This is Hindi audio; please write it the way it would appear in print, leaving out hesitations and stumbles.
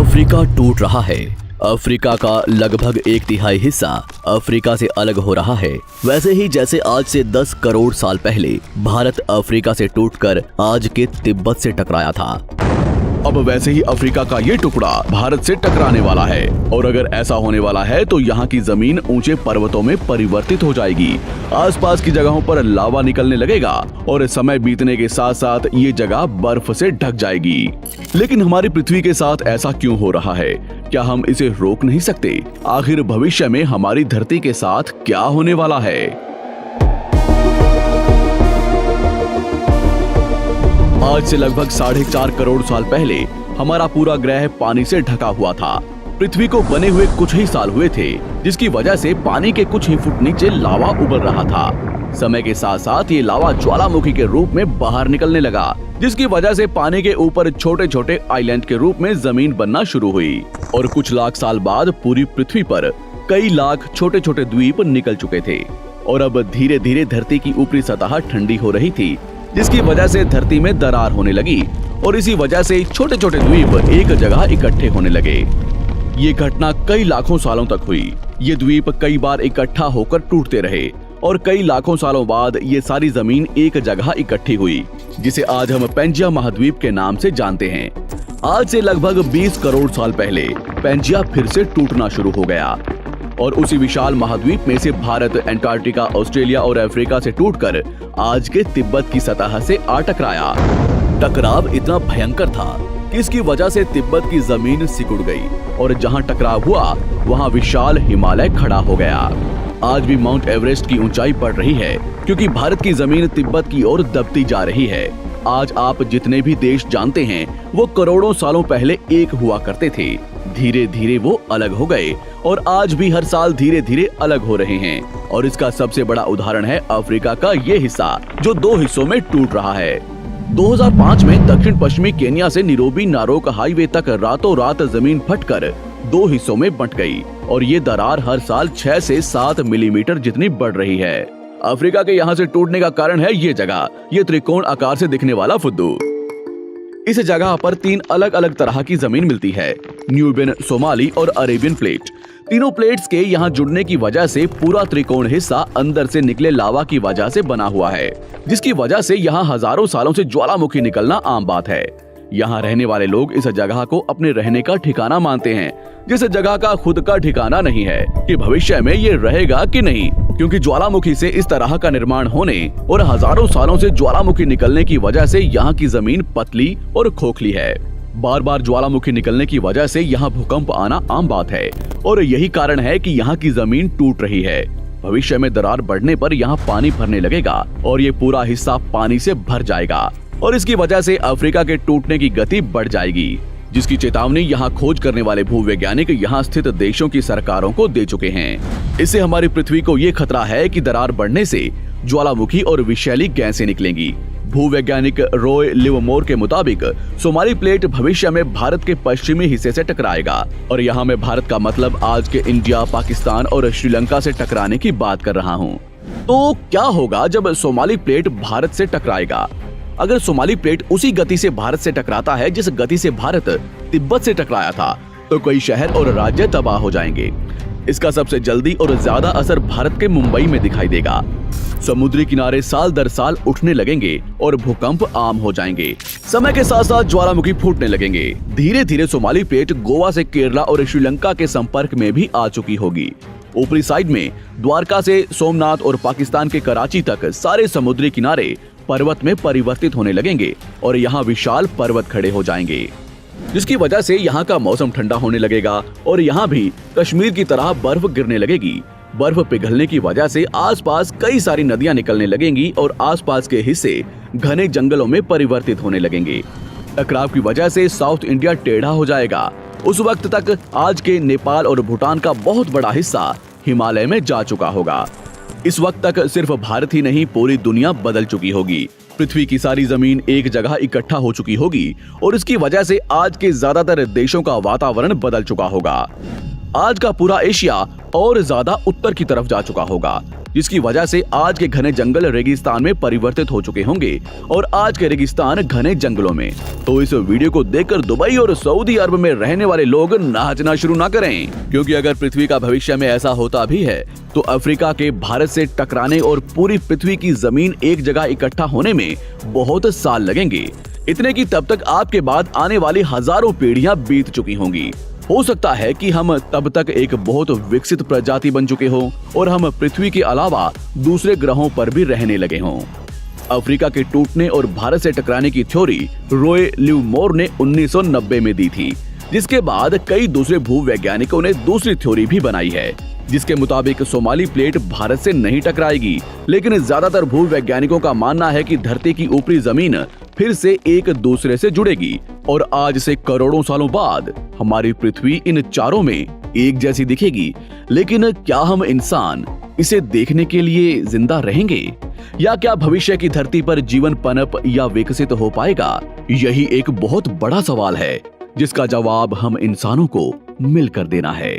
अफ्रीका टूट रहा है। अफ्रीका का लगभग 1/3 हिस्सा अफ्रीका से अलग हो रहा है। वैसे ही जैसे आज से 10 करोड़ साल पहले भारत अफ्रीका से टूटकर आज के तिब्बत से टकराया था, अब वैसे ही अफ्रीका का ये टुकड़ा भारत से टकराने वाला है। और अगर ऐसा होने वाला है तो यहाँ की जमीन ऊंचे पर्वतों में परिवर्तित हो जाएगी। आसपास की जगहों पर लावा निकलने लगेगा और समय बीतने के साथ साथ ये जगह बर्फ से ढक जाएगी। लेकिन हमारी पृथ्वी के साथ ऐसा क्यों हो रहा है? क्या हम इसे रोक नहीं सकते? आखिर भविष्य में हमारी धरती के साथ क्या होने वाला है? आज से लगभग 4.5 करोड़ साल पहले हमारा पूरा ग्रह पानी से ढका हुआ था। पृथ्वी को बने हुए कुछ ही साल हुए थे, जिसकी वजह से पानी के कुछ ही फुट नीचे लावा उबल रहा था। समय के साथ साथ ये लावा ज्वालामुखी के रूप में बाहर निकलने लगा, जिसकी वजह से पानी के ऊपर छोटे छोटे आइलैंड के रूप में जमीन बनना शुरू हुई। और कुछ लाख साल बाद पूरी पृथ्वी पर कई लाख छोटे छोटे द्वीप निकल चुके थे और अब धीरे धीरे धरती की ऊपरी सतह ठंडी हो रही थी, जिसकी वजह से धरती में दरार होने लगी और इसी वजह से छोटे छोटे द्वीप एक जगह इकट्ठे होने लगे। ये घटना कई लाखों सालों तक हुई। ये द्वीप कई बार इकट्ठा होकर टूटते रहे और कई लाखों सालों बाद ये सारी जमीन एक जगह इकट्ठी हुई, जिसे आज हम पेंजिया महाद्वीप के नाम से जानते हैं। आज से लगभग 20 करोड़ साल पहले पेंजिया फिर से टूटना शुरू हो गया और उसी विशाल महाद्वीप में से भारत, अंटार्कटिका, ऑस्ट्रेलिया और अफ्रीका से टूटकर आज के तिब्बत की सतह से आ टकराया। टकराव इतना भयंकर था कि इसकी वजह से तिब्बत की जमीन सिकुड़ गई और जहां टकराव हुआ वहां विशाल हिमालय खड़ा हो गया। आज भी माउंट एवरेस्ट की ऊंचाई बढ़ रही है क्योंकि भारत की जमीन तिब्बत की ओर दबती जा रही है। आज आप जितने भी देश जानते हैं वो करोड़ों सालों पहले एक हुआ करते थे। धीरे धीरे वो अलग हो गए और आज भी हर साल धीरे धीरे अलग हो रहे हैं। और इसका सबसे बड़ा उदाहरण है अफ्रीका का ये हिस्सा, जो 2 हिस्सों में टूट रहा है। 2005 में दक्षिण पश्चिमी केन्या से नीरोबी नारोक हाईवे तक रातों रात जमीन फटकर 2 हिस्सों में बंट गई और ये दरार हर साल 6 से 7 मिलीमीटर जितनी बढ़ रही है। अफ्रीका के यहाँ से टूटने का कारण है ये जगह, ये त्रिकोण आकार से दिखने वाला फुद्दू। इस जगह पर 3 अलग अलग तरह की जमीन मिलती है, न्यूबियन, सोमाली और अरेबियन प्लेट। तीनों प्लेट्स के यहाँ जुड़ने की वजह से पूरा त्रिकोण हिस्सा अंदर से निकले लावा की वजह से बना हुआ है, जिसकी वजह से यहाँ हजारों सालों से ज्वालामुखी निकलना आम बात है। यहाँ रहने वाले लोग इस जगह को अपने रहने का ठिकाना मानते हैं, जिस जगह का खुद का ठिकाना नहीं है कि भविष्य में ये रहेगा कि नहीं, क्योंकि ज्वालामुखी से इस तरह का निर्माण होने और हजारों सालों से ज्वालामुखी निकलने की वजह से यहाँ की जमीन पतली और खोखली है। बार बार ज्वालामुखी निकलने की वजह से यहाँ भूकंप आना आम बात है और यही कारण है कि यहाँ की जमीन टूट रही है। भविष्य में दरार बढ़ने पर यहाँ पानी भरने लगेगा और ये पूरा हिस्सा पानी से भर जाएगा और इसकी वजह से अफ्रीका के टूटने की गति बढ़ जाएगी, जिसकी चेतावनी यहाँ खोज करने वाले भूवैज्ञानिक यहाँ स्थित देशों की सरकारों को दे चुके हैं। इससे हमारी पृथ्वी को ये खतरा है कि दरार बढ़ने से ज्वालामुखी और विषैली गैसें निकलेंगी। भूवैज्ञानिक रॉय लिवमोर के मुताबिक सोमाली प्लेट भविष्य में भारत के पश्चिमी हिस्से से टकराएगा और यहाँ मैं भारत का मतलब आज के इंडिया, पाकिस्तान और श्रीलंका से टकराने की बात कर रहा हूँ। तो क्या होगा जब सोमाली प्लेट भारत से टकराएगा? अगर सोमाली प्लेट उसी गति से भारत से टकराता है जिस गति से भारत तिब्बत से टकराया था, तो कई शहर और राज्य तबाह हो जाएंगे। इसका सबसे जल्दी और ज्यादा असर भारत के मुंबई में दिखाई देगा। समुद्री किनारे साल दर साल उठने लगेंगे और भूकंप आम हो जाएंगे। समय के साथ साथ ज्वालामुखी फूटने लगेंगे। धीरे धीरे सोमाली प्लेट गोवा से केरला और श्रीलंका के संपर्क में भी आ चुकी होगी। ऊपरी साइड में द्वारका से सोमनाथ और पाकिस्तान के कराची तक सारे समुद्री किनारे पर्वत में परिवर्तित होने लगेंगे और यहाँ विशाल पर्वत खड़े हो जाएंगे, जिसकी वजह से यहाँ का मौसम ठंडा होने लगेगा और यहाँ भी कश्मीर की तरह बर्फ गिरने लगेगी। बर्फ पिघलने की वजह से आसपास कई सारी नदियां निकलने लगेंगी और आसपास के हिस्से घने जंगलों में परिवर्तित होने लगेंगे। टकराव की वजह से साउथ इंडिया टेढ़ा हो जाएगा। उस वक्त तक आज के नेपाल और भूटान का बहुत बड़ा हिस्सा हिमालय में जा चुका होगा। इस वक्त तक सिर्फ भारत ही नहीं, पूरी दुनिया बदल चुकी होगी। पृथ्वी की सारी जमीन एक जगह इकट्ठा हो चुकी होगी और इसकी वजह से आज के ज्यादातर देशों का वातावरण बदल चुका होगा। आज का पूरा एशिया और ज्यादा उत्तर की तरफ जा चुका होगा, जिसकी वजह से आज के घने जंगल रेगिस्तान में परिवर्तित हो चुके होंगे और आज के रेगिस्तान घने जंगलों में। तो इस वीडियो को देखकर दुबई और सऊदी अरब में रहने वाले लोग नाचना शुरू ना करें, क्योंकि अगर पृथ्वी का भविष्य में ऐसा होता भी है तो अफ्रीका के भारत से टकराने और पूरी पृथ्वी की जमीन एक जगह इकट्ठा होने में बहुत साल लगेंगे। इतने की तब तक आपके बाद आने वाली हजारों पीढ़ियां बीत चुकी होंगी। हो सकता है कि हम तब तक एक बहुत विकसित प्रजाति बन चुके हों और हम पृथ्वी के अलावा दूसरे ग्रहों पर भी रहने लगे हों। अफ्रीका के टूटने और भारत से टकराने की थ्योरी रॉय लिवमोर ने 1990 में दी थी, जिसके बाद कई दूसरे भूवैज्ञानिकों ने दूसरी थ्योरी भी बनाई है, जिसके मुताबिक सोमाली प्लेट भारत से नहीं टकराएगी। लेकिन ज्यादातर भूवैज्ञानिकों का मानना है कि धरती की ऊपरी जमीन फिर से एक दूसरे से जुड़ेगी और आज से करोड़ों सालों बाद हमारी पृथ्वी इन चारों में एक जैसी दिखेगी। लेकिन क्या हम इंसान इसे देखने के लिए जिंदा रहेंगे, या क्या भविष्य की धरती पर जीवन पनप या विकसित हो पाएगा? यही एक बहुत बड़ा सवाल है जिसका जवाब हम इंसानों को मिलकर देना है।